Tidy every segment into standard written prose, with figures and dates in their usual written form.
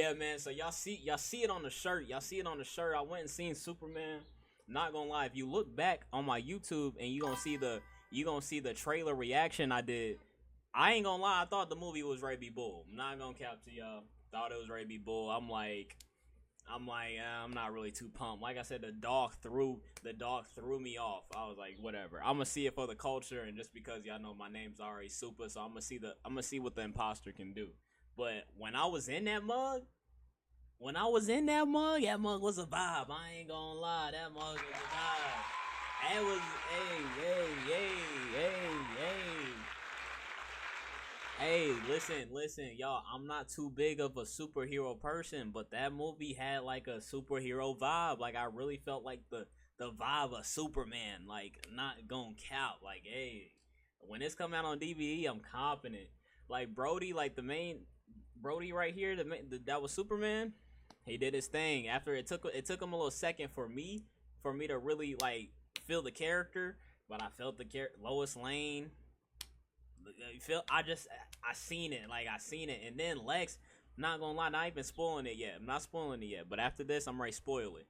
Yeah, man. So y'all see it on the shirt. Y'all see it on the shirt. I went and seen Superman. Not gonna lie, if you look back on my YouTube and you gonna see the trailer reaction I did. I ain't gonna lie, I thought the movie was Ray B. Bull. I'm not gonna cap to y'all. Thought it was Ray B. Bull. I'm like, I'm not really too pumped. Like I said, the dog threw me off. I was like, whatever. I'm gonna see it for the culture, and just because y'all know my name's already Super, so I'm gonna see what the imposter can do. But when I was in that mug, that mug was a vibe. I ain't gonna lie, that mug was a vibe. It was, hey, listen, y'all. I'm not too big of a superhero person, but that movie had like a superhero vibe. Like I really felt like the vibe of Superman. Like not gonna count. Like hey, when it's come out on DVD, I'm confident. Like Brody, like the main Brody right here, that was Superman. He did his thing. After it took him a little second for me to really like feel the character, but I felt the character. Lois Lane, I seen it, like I seen it, and then Lex. Not gonna lie, not even spoiling it yet. I'm not spoiling it yet, but after this, I'm ready to spoil it.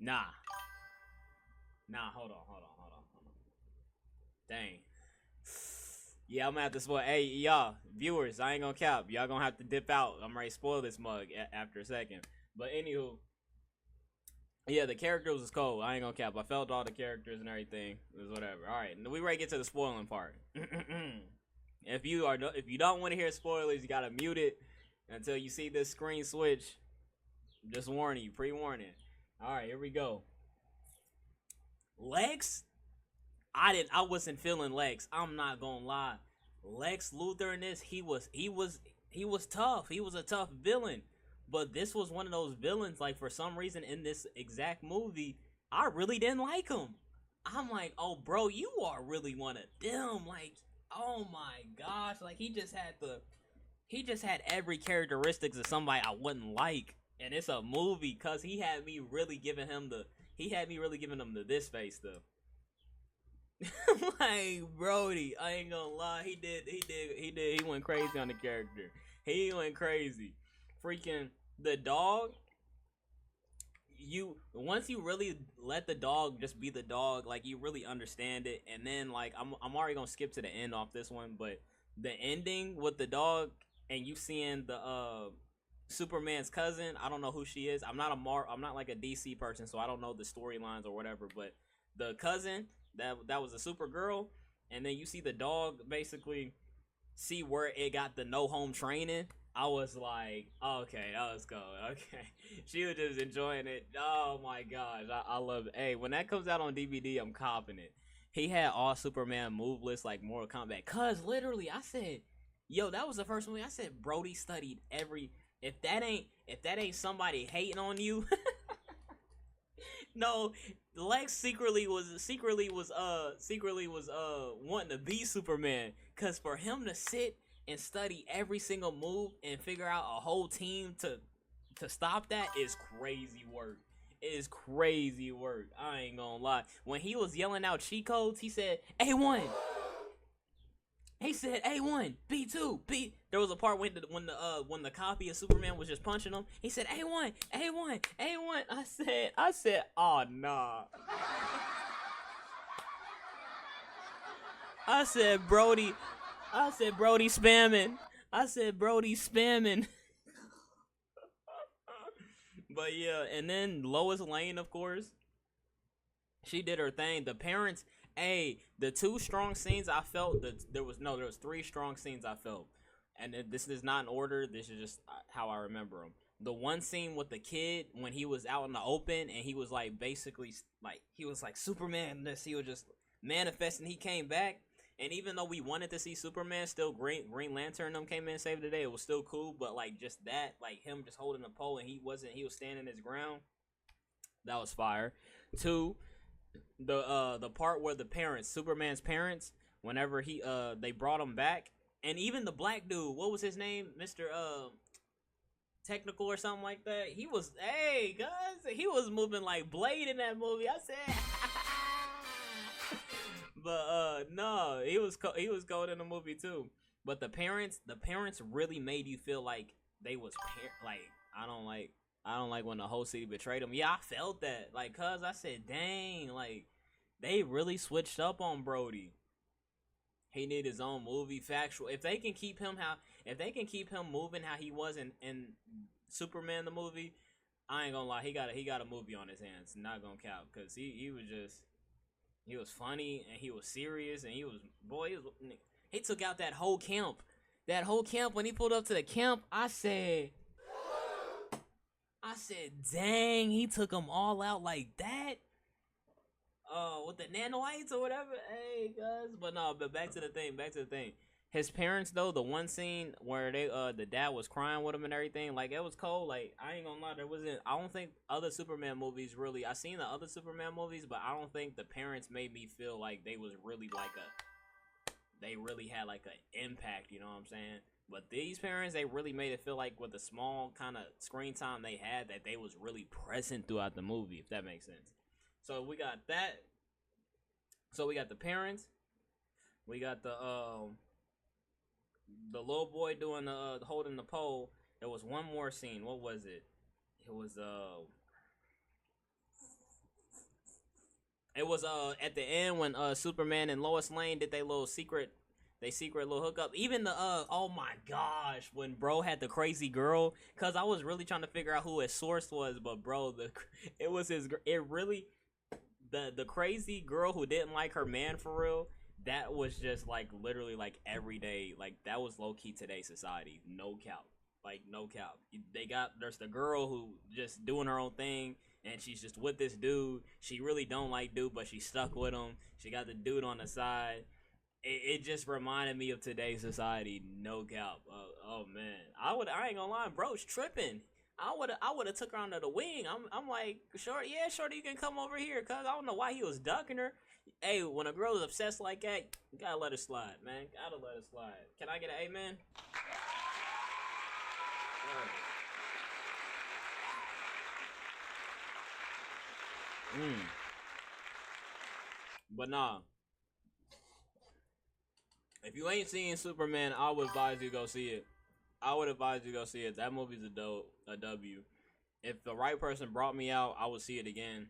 Nah, nah, hold on. Dang. Yeah, I'm gonna have to spoil. Hey, y'all, viewers, I ain't gonna cap. Y'all gonna have to dip out. I'm ready to spoil this mug after a second. But anywho, yeah, the characters was cold. I ain't gonna cap. I felt all the characters and everything. It was whatever. All right, we ready to get to the spoiling part. If you don't want to hear spoilers, you gotta mute it until you see this screen switch. Just warning you, pre-warning. All right, here we go. Lex, I wasn't feeling Lex. I'm not gonna lie. Lex Luthor in this, he was tough. He was a tough villain. But this was one of those villains, like for some reason in this exact movie, I really didn't like him. I'm like, oh bro, you are really one of them. Like, oh my gosh. Like he just had every characteristics of somebody I wouldn't like. And it's a movie cause he had me really giving him the this face though. Like Brody, I ain't gonna lie, he went crazy on the character. He went crazy. Freaking the dog, you once you really let the dog just be the dog, like you really understand it, and then like I'm already gonna skip to the end off this one, but the ending with the dog and you seeing the Superman's cousin, I don't know who she is. I'm not like a DC person, so I don't know the storylines or whatever, but the cousin that was a Supergirl, and then you see the dog basically see where it got the no home training. I was like, okay, that was cool. Okay, she was just enjoying it. Oh my gosh, I love it. Hey, when that comes out on DVD, I'm confident. He had all Superman move lists like Mortal Kombat. Cause literally, I said, yo, that was the first movie. I said Brody studied every. If that ain't somebody hating on you, no, Lex secretly was wanting to be Superman, cause for him to sit and study every single move and figure out a whole team to stop that is crazy work. It is crazy work. I ain't gonna lie. When he was yelling out cheat codes, he said A1. He said A1, B2, B. There was a part when the copy of Superman was just punching him. He said A1, A1, A1. I said, oh nah. I said Brody. I said Brody spamming. I said Brody spamming. But yeah, and then Lois Lane, of course, she did her thing. The parents, the two strong scenes I felt that there was three strong scenes I felt, and this is not in order. This is just how I remember them. The one scene with the kid when he was out in the open and he was like basically like he was like Superman. This he was just manifesting. He came back, and even though we wanted to see Superman, still Green Lantern them came in and saved the day. It was still cool, but like just that, like him just holding the pole and he was standing his ground. That was fire. Two, the part where the parents, Superman's parents, whenever they brought him back, and even the black dude, what was his name, Mister Technical or something like that. He was, hey guys, he was moving like Blade in that movie. I said, but no, he was cold in the movie too. But the parents really made you feel like they was like I don't like I don't like when the whole city betrayed him. Yeah, I felt that. Like, cuz I said, dang, like they really switched up on Brody. He need his own movie. Factual. If they can keep him moving how he was in Superman the movie, I ain't gonna lie. He got a movie on his hands. Not gonna count because he was just he was funny and he was serious and he was boy he took out that whole camp. That whole camp when he pulled up to the camp, I said, dang, he took them all out like that. With the nanoites or whatever. Hey, guys, but no, but back to the thing. His parents though, the one scene where the dad was crying with him and everything, like it was cold. Like I ain't gonna lie, I don't think other Superman movies really. I seen the other Superman movies, but I don't think the parents made me feel like they was really they really had like an impact. You know what I'm saying? But these parents, they really made it feel like with the small kind of screen time they had, that they was really present throughout the movie, if that makes sense. So we got that. So we got the parents. We got the little boy doing the holding the pole. There was one more scene. What was it? It was at the end when Superman and Lois Lane did they secret little hookup. Even the oh my gosh, when bro had the crazy girl, cause I was really trying to figure out who his source was, but bro, it was his. It really the crazy girl who didn't like her man for real. That was just like literally like every day. Like that was low key today's society. No cap. Like no cap. There's the girl who just doing her own thing and she's just with this dude. She really don't like dude, but she's stuck with him. She got the dude on the side. It just reminded me of today's society. No cap. Oh man, I ain't gonna lie, bro's tripping. I would have took her under the wing. I'm like, shorty, yeah, shorty, you can come over here, cause I don't know why he was ducking her. Hey, when a girl is obsessed like that, you gotta let her slide, man. Gotta let her slide. Can I get an amen? Mm. But nah, if you ain't seen Superman, I would advise you go see it. I would advise you go see it. That movie's a W. If the right person brought me out, I would see it again.